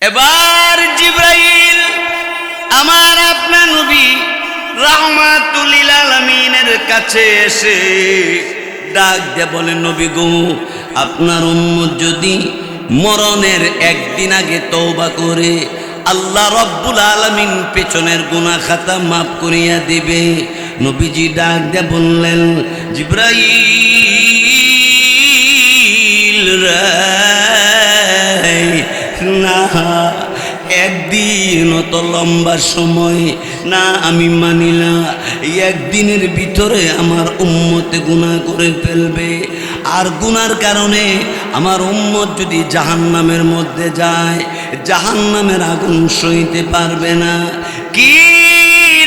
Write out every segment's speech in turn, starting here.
এবার জিবরাইল আমার আপনার নবী রাহমাতুল লিল আলামিনের কাছে এসে ডাক দিয়ে বলেন, নবী গো, আপনার উম্মত যদি মরণের একদিন আগে তওবা করে আল্লাহ রব্বুল আলামিন পেছনের গুনাহ খাতা মাফ করিয়া দিবে। নবীজি ডাক দিয়ে বললেন, জিবরাইল না, একদিন অত লম্বা সময় না, আমি মানি না। একদিনের ভিতরে আমার উম্মতে গুনাহ করে ফেলবে, আর গুনার কারণে আমার উম্মত যদি জাহান্নামের মধ্যে যায়, জাহান্নামের আগুন সইতে পারবে না। কি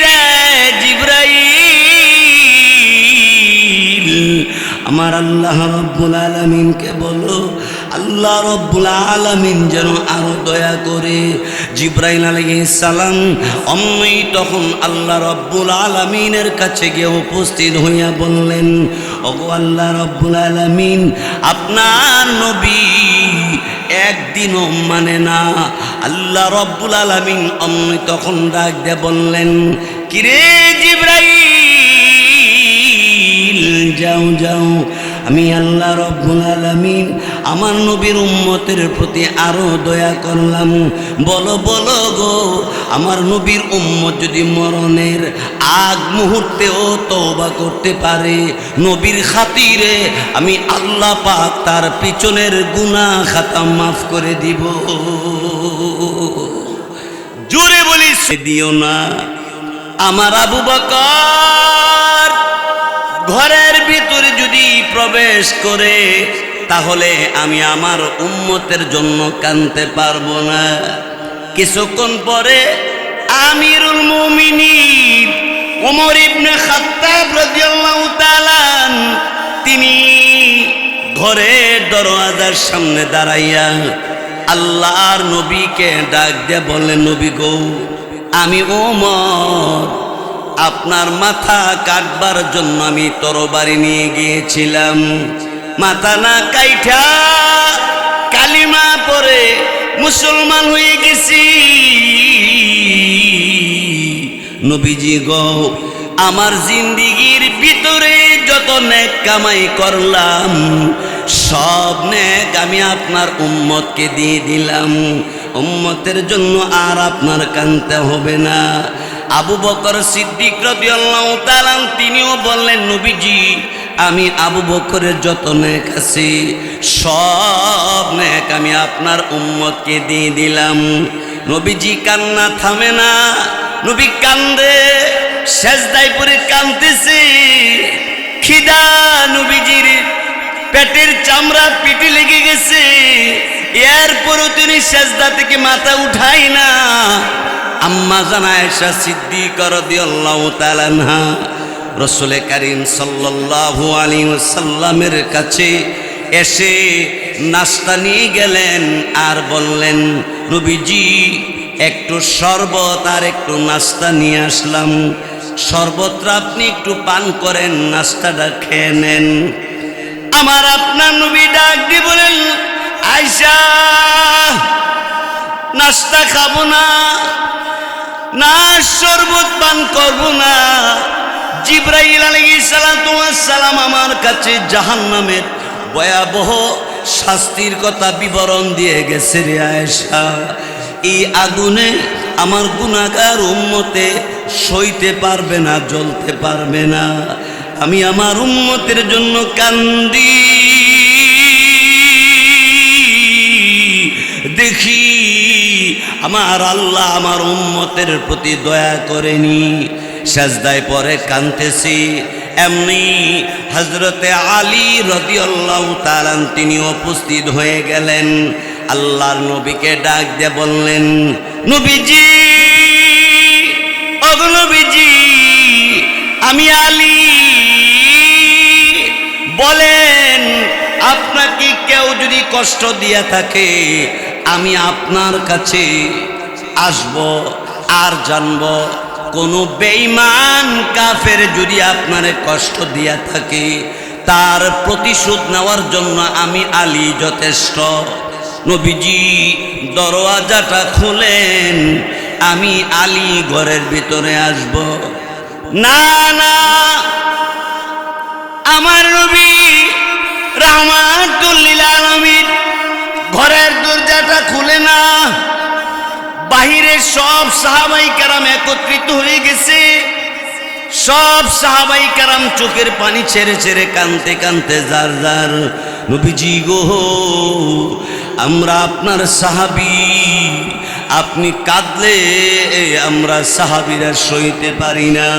রে জিবরাইল, আমার আল্লাহ রব্বুল আলামিনকে বলো, আল্লাহ রব্বুল আলামিন যেন আরো দয়া করে। জিবরাইল আলাইহিস সালাম অমনি তখন আল্লাহ রব্বুল আলামিনের কাছে গিয়ে উপস্থিত হইয়া বললেন, ওগো আল্লাহ রব্বুল আলামিন, আপনার নবী একদিনও মানে না। আল্লাহ রব্বুল আলামিন অমনি তখন ডাক দিয়ে বললেন, কিরে জিবরাইল, যাও যাও, আমি আল্লাহ রব্বুল আলামিন আমার নবীর উম্মতের প্রতি আরো দয়া করলাম। বলো বলো গো, আমার নবীর উম্মত যদি মরণের আগ মুহূর্তেও তওবা করতে পারে, নবীর খাতিরে আমি আল্লাহ পাক তার পিছনের গুনাহ খাতা মাফ করে দিব। জোরে বলিস দিও না। আমার আবু বকর ঘরের ভিতরে যদি প্রবেশ করে, তাহলে আমি আমার উম্মতের জন্য কাঁদতে পারবো না। কিছুক্ষণ পরে আমিরুল মুমিনিন ওমর ইবনে খাত্তাব রাদিয়াল্লাহু তাআলা তিনি ঘরের দরওয়াজার সামনে দাঁড়াইয়া আল্লাহর নবীকে ডাক দিয়ে বললেন, নবী গো, আমি ওমর আপনার মাথা কাটবার জন্য আমি তরবারি নিয়ে গিয়েছিলাম। মাথা না কাইঠা কালিমা পড়ে মুসলমান হয়ে গেছি। নবীজি গো, আমার জিন্দিগির ভিতরে যত নেক কামাই করলাম, সব নেক আমি আপনার উম্মতকে দিয়ে দিলাম। উম্মতের জন্য আর আপনার কাঁদতে হবে না। আবু বকর সিদ্দিক রাদিয়াল্লাহু তাআলা তিনিও বললেন, নবীজি, আমি আবু বকরের যত নেক আছে সব নেক আমি আপনার উম্মতকে দিয়ে দিলাম। নবীজি কান্না থামে না, নবী কান্দে, সেজদায় পড়ে কাঁদতেছে। খিদা নবীজির পেটের চামড়া পিঠে লেগে গেছে, এরপরও তিনি সেজদা থেকে মাথা উঠাই না। আম্মা জান আয়েশা সিদ্দিকা রাদিয়াল্লাহু তাআলা আনহা রাসূল কারীম সাল্লাল্লাহু আলাইহি ওয়াসাল্লামের কাছে এসে নাস্তা নিয়ে গেলেন আর বললেন, নবীজি, একটু শরবত আর একটু নাস্তা নিয়ে আসলাম, শরবতটা আপনি একটু পান করেন, নাস্তাটা খেয়ে নেন। আমার আপনার নবী ডাক দিয়ে বলেন, আয়েশা, নাস্তা খাবো না, না শরবত পান করবো না। জিবরাইল আলাইহিস সালাতু ওয়াস সালাম আমার কাছে জাহান্নামের ভয়াবহ শাস্তির কথা বিবরণ দিয়ে গেছে রে আয়েশা। এই আগুনে আমার গুনাহগার উম্মতে সইতে পারবে না, জ্বলতে পারবে না। আমি আমার উম্মতের জন্য কান্দি, দেখি আমার আল্লাহ আমার উম্মতের প্রতি দয়া করেনি। সাজদায় পরে কাঁদতেছি, এমনি হযরতে আলী রাদিয়াল্লাহু তাআলা তিনি উপস্থিত হয়ে গেলেন। আল্লাহর নবীকে ডাক দিয়ে বললেন, নবীজি, ওগো নবীজি, আমি আলী, বলেন আপনাকে কেউ যদি কষ্ট দিয়া থাকে, আমি আপনার কাছে আসব আর জানব। কোন বেঈমান কাফের যদি আপনারে কষ্ট দিয়া থাকে, তার প্রতিশোধ নেওয়ার জন্য আমি আলী যথেষ্ট। নবীজি দরওয়াজাটা খুলেন, আমি আলী ঘরের ভিতরে আসব। না না, আমার নবী রাহমাতুল লিল আলামিন ঘরের দরজাটা খুলে না। বাহিরে সব সাহাবাই কেরাম একত্রিত হয়ে গেছে। সব সাহাবাই কেরাম চোখের পানি ছেড়ে ছেড়ে কাঁদতে কাঁদতে যার যার, নবীজি গো, আমরা আপনার সাহাবী, আপনি কাঁদলে আমরা সাহাবীরা সইতে পারি না,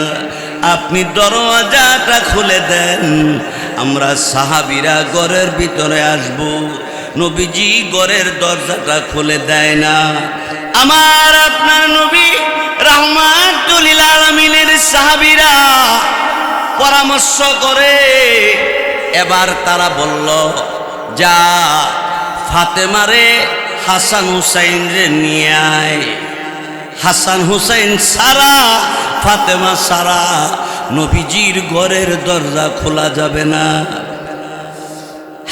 আপনি দরওয়াজাটা খুলে দেন, আমরা সাহাবীরা ঘরের ভিতরে আসব। নবীজি ঘরের দরজাটা খুলে দেয় না। আমার আপনার নবী রাহমাতুল লিল আলামিনের সাহাবীরা পরামর্শ করে, এবার তারা বলল, যা ফাতেমারে হাসান হুসাইন রে নিয়ে আয়। হাসান হুসাইন সারা, ফাতেমা সারা, নবীজির ঘরের দরজা খোলা যাবে না।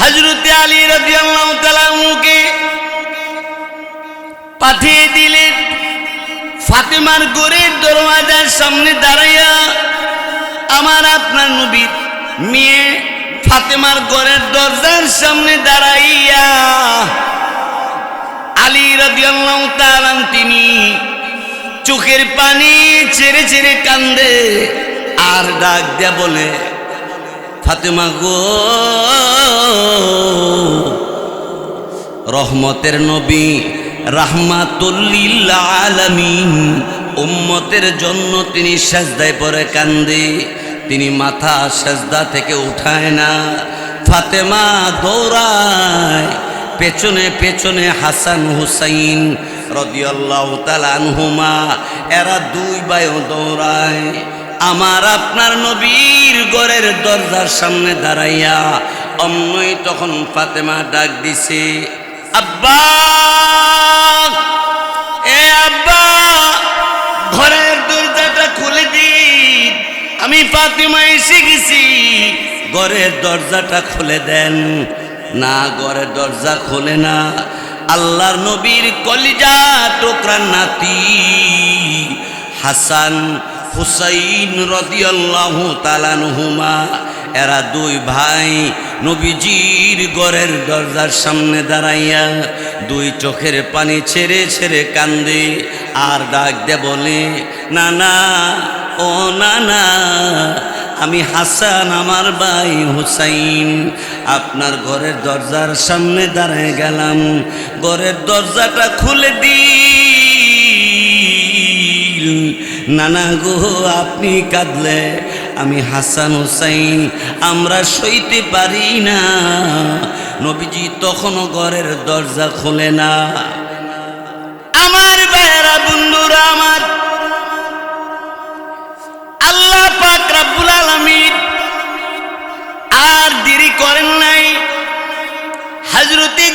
হযরতে আলী রাদিয়াল্লাহু তাআলা আনহুকে পাঠিয়ে দিলেন। ফাতেমার ঘরের দরওয়াজার সামনে দাঁড়াইয়া আমার আপনার নবীর মেয়ে ফাতেমার ঘরের দরজার সামনে দাঁড়াইয়া আলী রাদিয়াল্লাহু তাআলা তিনি চোখের পানি ছেড়ে ছেড়ে কান্দে আর ডাক দেয়া বলে, ফাতেমা গো, রহমতের নবী রাহমাতুল লিল আলামিন উম্মতের জন্য তিনি সেজদায় পড়ে কান্দে, তিনি মাথা সেজদা থেকে উঠায় না। ফাতেমা দৌড়ায়, পেছনে পেছনে হাসান হুসাইন রাদিয়াল্লাহু তাআলা আনহুমা, এরা দুই ভাইও দৌড়ায়। আমার আপনার নবীর ঘরের দরজার সামনে দাঁড়াইয়া অমনই তখন ফাতেমা ডাক দিছে, আব্বা, এ আব্বা, ঘরের দরজাটা খুলে দিন, আমি ফাতেমা এসে গেছি, ঘরের দরজাটা খুলে দেন। না, ঘরের দরজা খোলে না। আল্লাহর নবীর কলিজা টুকরার নাতি হাসান হুসাইন রাদিয়াল্লাহু তাআলা আনহুমা, এরা দুই ভাই নবীজির ঘরের দরজার সামনে দাঁড়াইয়া দুই চোখের পানি ছেড়ে ছেড়ে কান্দে আর ডাক দে বলে, না না, ও না না, আমি হাসান, আমার ভাই হুসাইন আপনার ঘরের দরজার সামনে দাঁড়ায় গেলাম, ঘরের দরজাটা খুলে দিন। নানা গো, আপনি কাঁদলে আমি হাসান হুসাইন আমরা সইতে পারি না। নবীজি তখনও ঘরের দরজা খোলে না। আমার ভাইয়েরা, বন্ধুরা আমার, আল্লাহ পাক রব্বুল আলামিন আর দেরি করেন নাই। হযরতে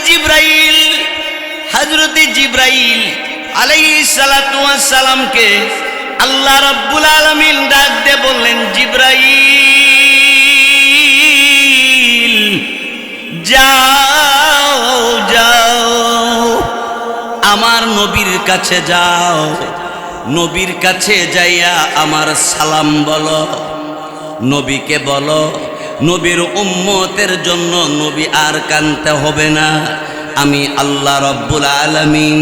জিবরাইল আলাইহিস সালাতু ওয়াস সালামকে আল্লাহ রব্বুল আলামিন ডাক দিয়ে বললেন, জিবরাইল যাও যাও, আমার নবীর কাছে যাও, নবীর কাছে যাইয়া আমার সালাম বলো, নবীকে বলো নবীর উম্মতের জন্য নবী আর কানতে হবে না। আমি আল্লাহ রব্বুল আলামিন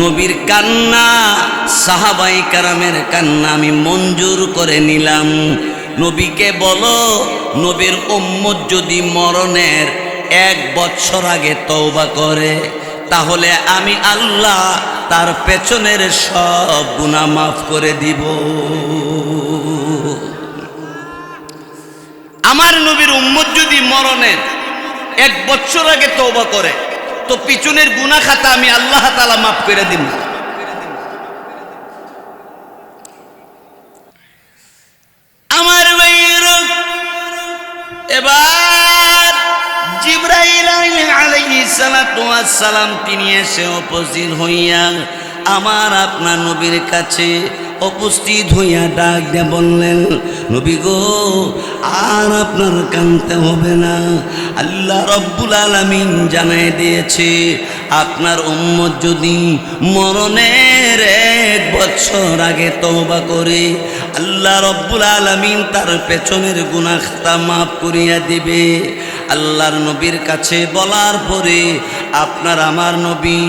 নবীর কান্না, সাহাবাই কারামের কান্না আমি মঞ্জুর করে নিলাম। নবীকে বলো নবীর উম্মত যদি মরণের 1 বছর আগে তওবা করে তাহলে আমি আল্লাহ তার পেছনের সব গুনাহ মাফ করে দিব। আমার নবীর উম্মত যদি মরণের 1 বছর আগে তওবা করে তো পিছনের গুনাহ খাতা আমি আল্লাহ তাআলা মাফ করে দিব। আমার ভাইয়েরা, এবার জিবরাইল আলাইহিস সালাতু ওয়াস সালাম তিনি এসে উপস্থিত হইয়া আমার আপনার নবীর কাছে উপস্থিত হইয়া ডাক দিয়ে বললেন, নবী গো, আর আপনার কাঁদতে হবে না। আল্লাহ রব্বুল আলামিন জানাই দিয়েছে, আপনার উম্মত যদি মরণের 1 বছর আগে তওবা করে, আল্লাহ রব্বুল আলামিন তার পেছনের গুনাহ খাতা মাফ করিয়া দিবে। আল্লাহর নবীর কাছে বলার পরে আপনার আমার নবী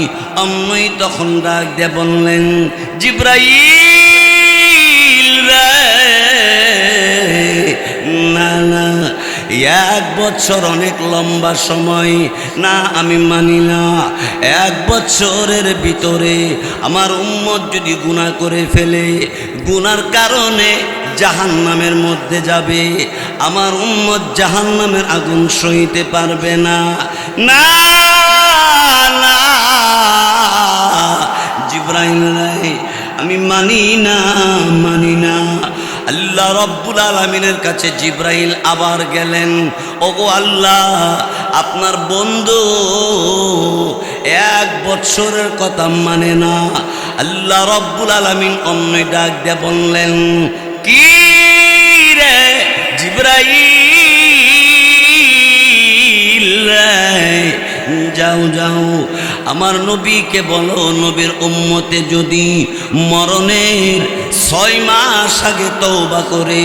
অমনই তখন ডাক দিয়ে বললেন, জিবরাইল রে, না না, 1 বছর অনেক লম্বা সময়, না আমি মানি না। 1 বছরের ভিতরে আমার উম্মত যদি গুনাহ করে ফেলে, গুনার কারণে জাহান্নামের মধ্যে যাবে, আমার উম্মত জাহান্নামের আগুন সইতে পারবে না। না না জিবরাইল রে, আমি মানি না, মানি না। আল্লাহ রব্বুল আলামিনের কাছে জিবরাইল আবার গেলেন, ওগো আল্লাহ, আপনার বন্ধু 1 বছরের কথা মানে না। আল্লাহ রব্বুল আলামিন অন্য ডাক দিয়ে বললেন, কি রে জিবরাইল রে, যাও যাও, আমার নবীকে বলো, নবীর উম্মতে যদি মরণের 6 মাস আগে তওবা করে,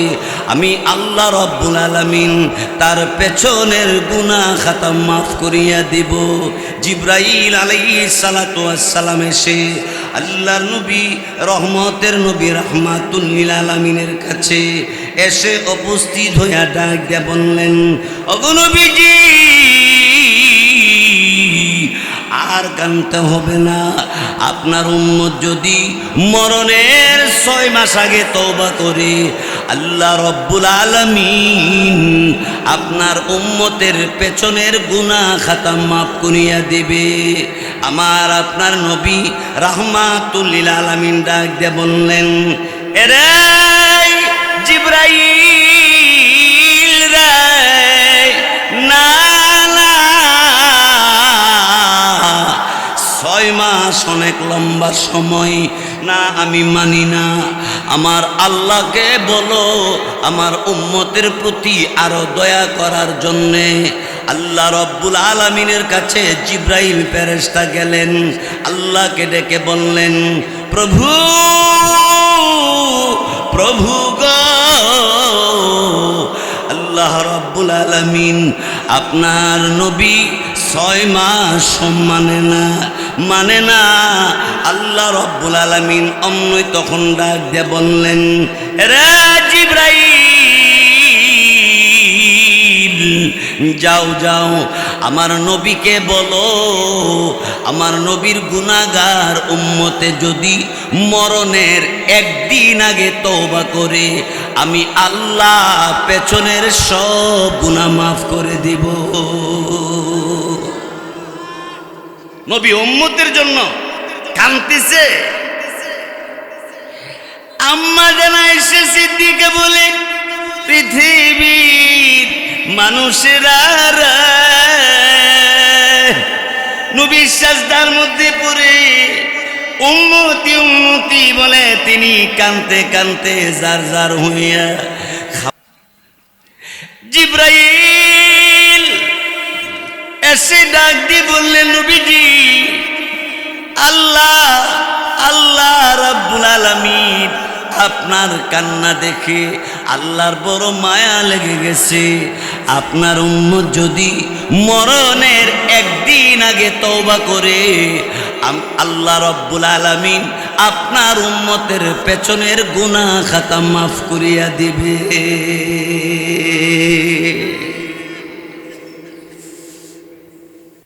আমি আল্লাহ রব্বুল আলামিন তার পেছনের গুনাহ খাতা মাফ করিয়া দিব। জিবরাইল আলাইহিস সালাতু ওয়াস সালাম এসে আল্লাহর নবী, রহমতের নবী, রাহমাতুল লিল আলামিনের কাছে এসে উপস্থিত হইয়া ডাক দিয়ে বললেন, ওগো নবীজি, আর কাঁদতে হবে না। আপনার উম্মত যদি মরণের 6 মাস আগে তওবা করে, আল্লাহ রব্বুল আলামিন আপনার উম্মতের পেছনের গুনাহ খাতা মাফ করিয়া দেবে। আমার আপনার নবী রাহমাতুল লিল আলামিন ডাক দিয়ে বললেন, এরে জিবরাইল রে, না না, 6 মাস অনেক লম্বা সময়, না আমি মানি না। আমার আল্লাহকে বলো আমার উম্মতের প্রতি আরো দয়া করার জন্যে। আল্লাহ রব্বুল আলামিনের কাছে জিবরাইল ফেরেশতা গেলেন, আল্লাহকে ডেকে বললেন, প্রভু প্রভু গো, আল্লাহ রব্বুল আলামিন আপনার নবী 6 মাস মানে না। আল্লাহ রব্বুল আলামিন অমনই তখন ডাক দিয়ে বললেন, রে জিবরাইল, যাও যাও, আমার নবীকে বলো, আমার নবীর গুনাহগার উম্মতে যদি মরণের 1 দিন আগে তওবা করে, আমি আল্লাহ পেছনের সব গুনাহ মাফ করে দিব। নবী উম্মতের জন্য কাঁদতেছে। আম্মা জানা এসে সিদ্দিকা বলে, পৃথিবীর মানুষেরা নবীর সাজদার মধ্যে পড়ে উম্মতি উম্মতি বলে তিনি কাঁদতে কাঁদতে জার জার হইয়া। জিবরাইল এসে ডাক দিয়ে বললেন, নবীজি, আল্লাহ আল্লাহ রাব্বুল আলামিন আপনার কান্না দেখে আল্লাহর বড় মায়া লেগে গেছে। আপনার উম্মত যদি মরণের 1 দিন আগে তওবা করে, আল্লাহ রাব্বুল আলামিন আপনার উম্মতের পেছনের গুনাহ খাতা মাফ করিয়া দিবে।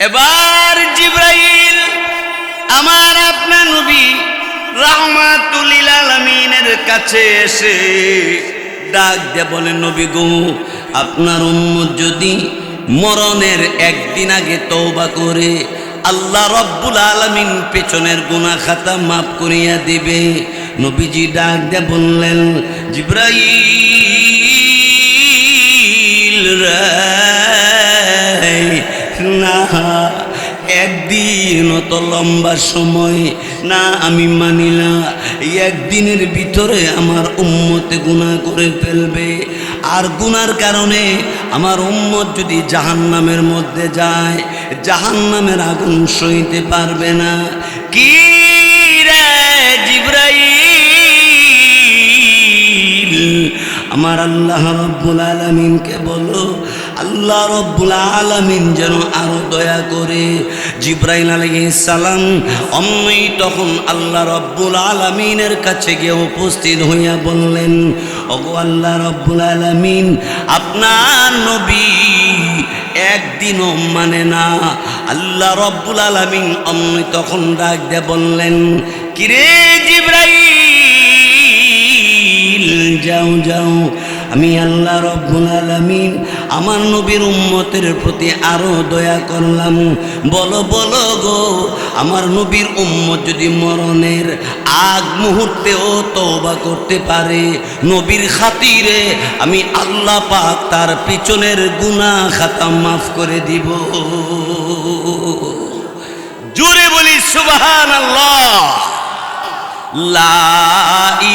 এবার জিবরাইল আমার আপনার নবী রাহমাতুল লিল আলামিনের কাছে এসে ডাক দিয়ে বলে, নবী গো, আপনার উম্মত যদি মরণের 1 দিন আগে তওবা করে, আল্লাহ রব্বুল আলামিন পেছনের গুনাহ খাতা মাফ করিয়া দিবে। নবীজি ডাক দিয়ে বললেন, জিবরাইল রে, না, 1 দিন তো লম্বা সময়, না আমি মানি না। এই একদিনের ভিতরে আমার উম্মতে গুনাহ করে ফেলবে, আর গুনার কারণে আমার উম্মত যদি জাহান্নামের মধ্যে যায়, জাহান্নামের আগুন সইতে পারবে না। কি রে জিবরাইল, আমার আল্লাহ রব্বুল আলামিনকে বলো, আল্লাহ রব্বুল আলামিন যেন আরো দয়া করে। জিবরাইল আলাইহিস সালাম অমনি তখন আল্লাহ রব্বুল আলামিনের কাছে গিয়ে উপস্থিত হইয়া বললেন, ওগো আল্লাহ রব্বুল আলামিন, আপনার নবী একদিনও মানে না। আল্লাহ রব্বুল আলামিন অমনি তখন ডাক দিয়ে বললেন, কিরে জিবরাইল, যাও যাও, আমি আল্লাহ রব্বুল আলামিন আমার নবীর উম্মতের প্রতি আরো দয়া করলাম। বলো বলো গো, আমার নবীর উম্মত যদি মরণের আগ মুহূর্তেও তওবা করতে পারে, নবীর খাতিরে আমি আল্লাহ পাক তার পিছনের গুনাহ খাতা মাফ করে দিব। জোরে বলি সুবহানাল্লাহ। লা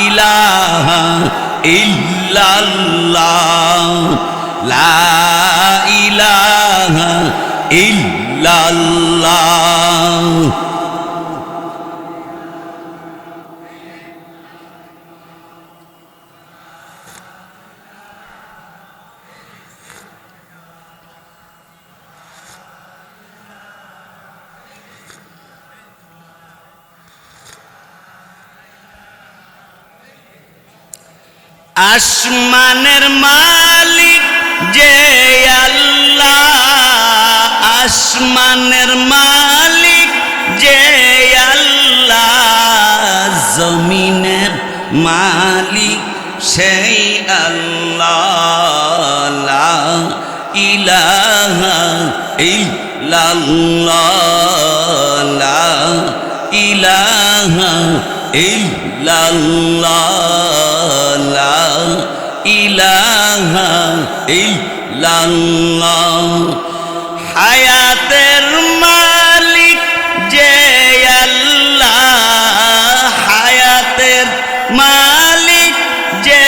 ইলাহা ইল্লাল্লাহ, লা ইলাহা ইল্লাল্লাহ। আসমানের মালিক যে আল্লাহ, আসমানের মালিক যে আল্লাহ, জমিনের মালিক সেই আল্লাহ। লা ইলাহা ইল্লাল্লাহ, লা ইলাহা ইল্লাল্লাহ, লা ইলাহা ইল্লাল্লাহ। হায়াতের মালিক যে আল্লাহ, হায়াতের মালিক যে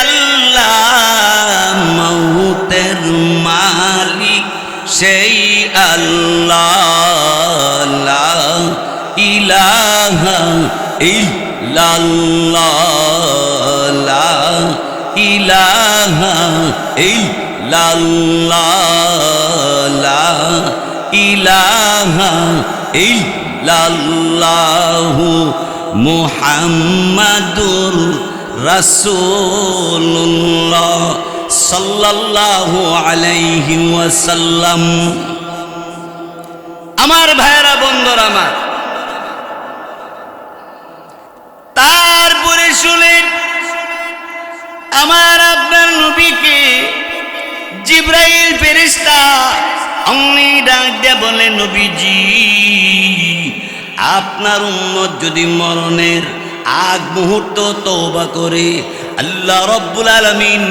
আল্লাহ, মৌতের মালিক সেই আল্লাহ। লা ইলাহা ইল্লাল্লাহ, লা ইলাহা ইল্লাল্লাহ, লা ইলাহা ইল্লাল্লাহ। মুহাম্মাদুর রাসূলুল্লাহ সাল্লাল্লাহু আলাইহি ওয়াসাল্লাম। আমার ভাইরা বন্ধুরা আমার, তারপরে শুনেন আমার আপনার নবীকে জিবরাইল ফেরেশতা অমনি ডাক দিয়ে বলে, নবীজি, আপনার উম্মত যদি মরণের আগ মুহূর্ত তওবা করে, আল্লাহ রব্বুল আলামিন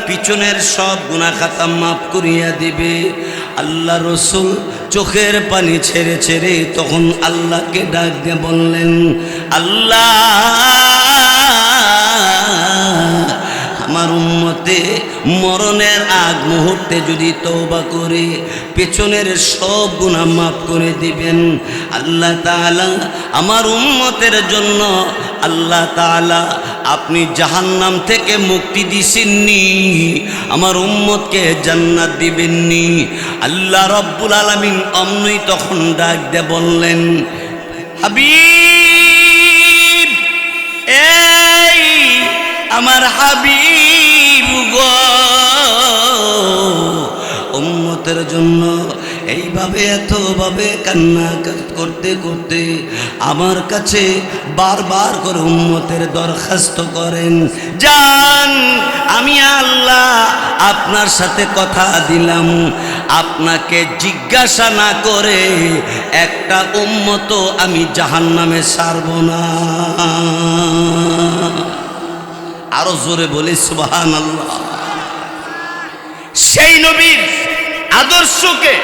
পিছনের সব গুনাহ খাতা মাফ করিয়া দিবে। আল্লাহ রসুল চোখের পানি ছেড়ে ছেড়ে তখন আল্লাহকে ডাক দিয়ে বললেন, আল্লাহ, আমার উম্মতে মরণের আগ মুহূর্তে যদি তওবা করে পেছনের সব গুনাহ মাফ করে দিবেন। আল্লাহ তাআলা আমার উম্মতের জন্য আল্লাহ তাআলা আপনি জাহান্নাম থেকে মুক্তি দিছেননি, আমার উম্মতকে জান্নাত দিবেননি। আল্লাহ রব্বুল আলামিন অমনি তখন ডাক দিয়ে বললেন, হাবিব, এই আমার হাবিব গো, উম্মতের জন্য এইভাবে এতভাবে কান্না করতে করতে আমার কাছে বারবার করে উম্মতের দরখাস্ত করেন, জান আমি আল্লাহ আপনার সাথে কথা দিলাম, আপনাকে জিজ্ঞাসা না করে একটা উম্মত আমি জাহান্নামে ছাড়ব না। আরো জোরে বলি সুবহানাল্লাহ। সেই নবীর আদর্শকে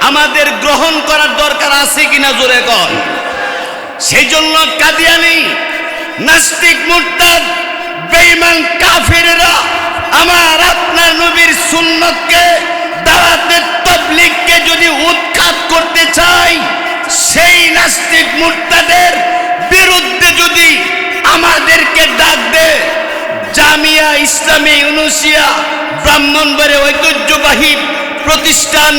আমাদের গ্রহণ করার দরকার আছে কিনা জোরে কর। সেই জন্য কাদিয়ানী নাস্তিক মুরতাদ বেঈমান কাফিররা আমার আপনার নবীর সুন্নতকে দাওয়াতে তাবলীগকে যদি উৎখাত করতে চায়, সেই নাস্তিক মুরতাদের বিরুদ্ধে যদি আমাদেরকে ডাক দেয়, জামিয়া ইসলামী ইউনুসিয়া ব্রাহ্মণবাড়িয়া ঐতিহ্যবাহী প্রতিষ্ঠান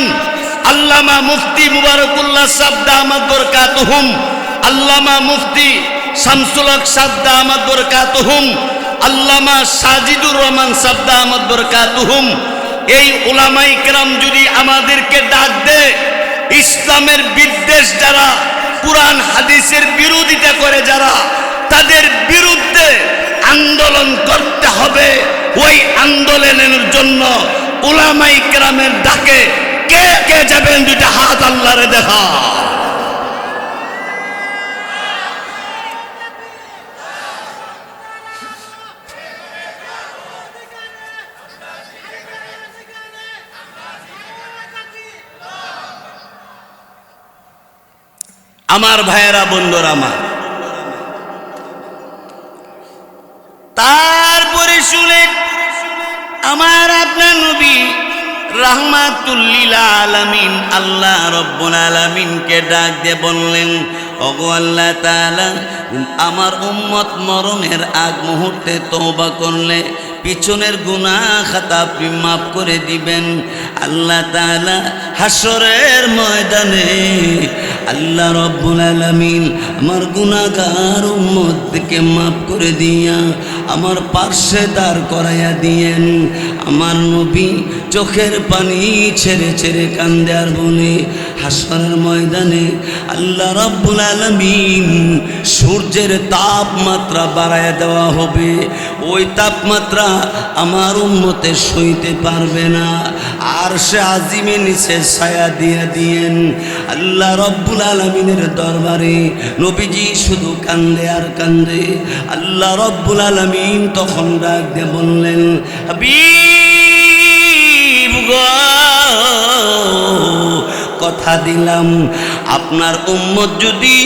আল্লামা মুফতি মুবারকুল্লাহ সাহেব দামাত বরকাতুহুম, আল্লামা মুফতি শামসুল হক সাহেব দামাত বরকাতুহুম, আল্লামা সাজিদুর রহমান সাহেব দামাত বরকাতুহুম, এই উলামায়ে কেরাম যদি আমাদেরকে ডাক দেয়, ইসলামের বিদ্বেষ যারা, কুরআন হাদিসের বিরোধিতা করে যারা, তাদের বিরুদ্ধে আন্দোলন করতে হবে। ওই আন্দোলনের জন্য উলামায়ে কেরামের ডাকে কে কে যাবেন? দুইটা হাত আল্লাহরে দেখা। আমার ভাইয়েরা, বন্ধুরা আমার, তারপরে শুনেন আমার আপনার নবী রাহমাতুল লিল আলামিন আল্লাহ রব্বুল আলামিনকে ডাক দিয়ে বললেন, ওগো আল্লাহ তাআলা, আমার উম্মত মরণের আগ মুহূর্তে তওবা করলে পিছনের গুনাহ খাতা আপনি মাফ করে দিবেন। আল্লাহ তাআলা হাসরের ময়দানে আল্লাহ রব্বুল আলামিন আমার গুনাহগার উম্মতকে মাফ করে দিয়া আমার পার্শ্বে দাঁড় করাইয়া দিয়েন। আমার নবী চোখের পানি ছেড়ে ছেড়ে কান্দে আর বলে, হাসরের ময়দানে আল্লাহ রব্বুল আলামিন সূর্যের তাপমাত্রা বাড়াইয়া দেওয়া হবে। ওই তাপমাত্রা আমার উম্মতে সইতে পারবে না। আর সে আজিমে নিচে ছায়া দিয়ে দিয়েন। আল্লাহ রব্বুল আলামিনের দরবারে নবীজি শুধু কান্দে আর কান্দে। আল্লাহ রব্বুল আলামিন তখন ডাক দিয়ে বললেন, হাবিব গো, কথা দিলাম আপনার উম্মত যদি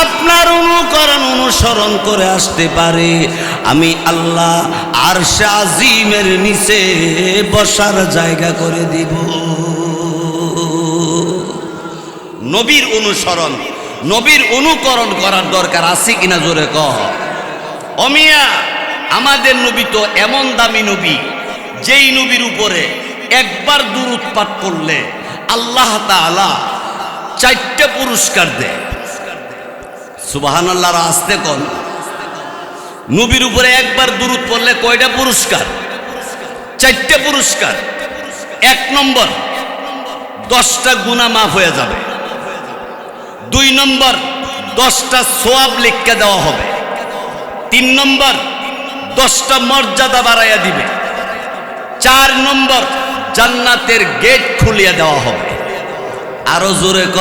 আপনার অনুসরণ করে আসতে পারে, আমি আল্লাহ আরশে আজিমের নিচে বসার জায়গা করে দিব। নবীর অনুসরণ, নবীর অনুকরণ করার দরকার আছে কিনা জোরে কহ। অমিয়া, আমাদের নবী তো এমন দামি নবী, যেই নবীর উপরে একবার দুরূদ পাঠ করলে আল্লাহ তাআলা 4টা পুরস্কার দেয়। সুবহানাল্লাহ, আসতে কোন নবীর উপরে একবার দুরূদ পড়লে কয়টা পুরস্কার? 4টা পুরস্কার। 1 নম্বর, 10টা গুনাহ মাফ হয়ে যাবে। 2 নম্বর, 10টা সওয়াব লিখে দেওয়া হবে। 3 নম্বর, 10টা মর্যাদা বাড়াইয়া দিবে। 4 নম্বর, জান্নাতের গেট খুলিয়ে দেওয়া হবে। আরো জোরে ক।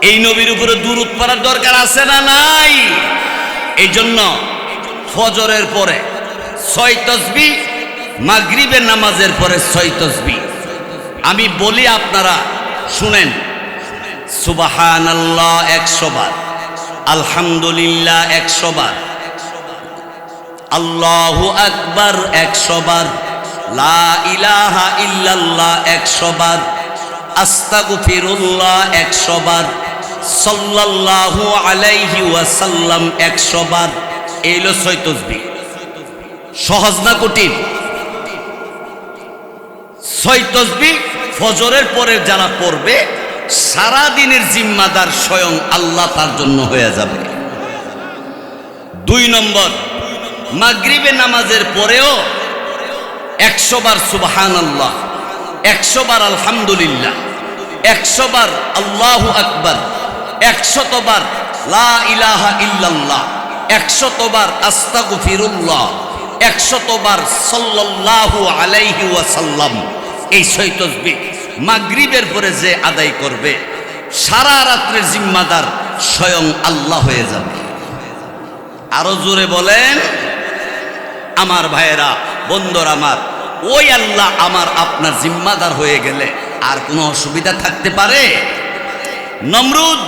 এই নবীর উপরে দুরূদ পড়ার দরকার আছে না নাই? এই জন্য ফজরের পরে 6 তাসবিহ, মাগরিবের নামাজের পরে 6 তাসবিহ। আমি বলি, আপনারা শুনেন। সুবহানাল্লাহ 100 বার, আলহামদুলিল্লাহ 100 বার, আল্লাহু আকবার 100 বার, লা ইলাহা ইল্লাল্লাহ 100 বার, আস্তাগফিরুল্লাহ 100 বার, সাল্লাল্লাহু আলাইহি ওয়াসাল্লাম 100 বার। এই হলো 6 তাসবিহ। সহজ না কঠিন? 6 তাসবিহ ফজরের পরে যারা পড়বে, সারা দিনের জিম্মাদার স্বয়ং আল্লাহ তার জন্য হয়ে যাবে। 2 নম্বর, মাগরিবের নামাজের পরেও 100 বার সুবহানাল্লাহ, 100 বার আলহামদুলিল্লাহ, 100 বার আল্লাহু আকবার, 100 বার লা ইলাহা ইল্লাল্লাহ, 100 বার আস্তাগফিরুল্লাহ, 100 বার সাল্লাল্লাহু আলাইহি ওয়াসাল্লাম। এই 6 তাসবিহ মাগরিবের পরে যে আদায় করবে, সারা রাত্রের জিম্মাদার স্বয়ং আল্লাহ হয়ে যাবে। আরো জোরে বলেন। আমার ভাইয়েরা, বন্ধুরা আমার, ওই আল্লাহ আমার আপনার জিম্মাদার হয়ে গেলে আর কোনো অসুবিধা থাকতে পারে? নমরুদ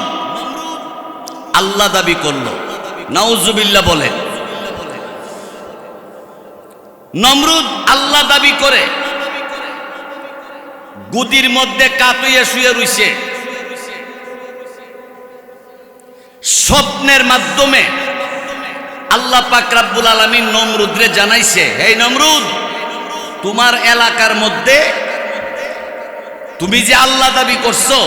আল্লাহ দাবি করলো, নাউজুবিল্লাহ বলে। নমরুদ আল্লাহ দাবি করে, গুদির মধ্যে কাতইয়া শুয়ে রইছে। স্বপ্নের মাধ্যমে আল্লাহ পাক রব্বুল আলামিন নমরুদরে জানাইছে, হে নমরুদ, তোমার এলাকার মধ্যে তুমি যে আল্লাহ দাবি করছো,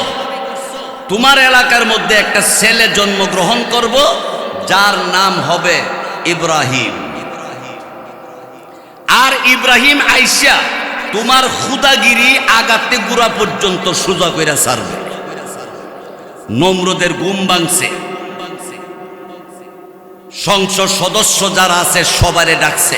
তোমার এলাকার মধ্যে একটা ছেলে জন্মগ্রহণ করব, যার নাম হবে ইব্রাহিম। আর ইব্রাহিম আইসা তোমার খুদাগিরি আগাতে গুড়া পর্যন্ত সোজা কইরা ছাড়বে। নমরুদের ঘুম ভাঙছে। সংসদ সদস্য যারা আছে সবারে ডাকছে,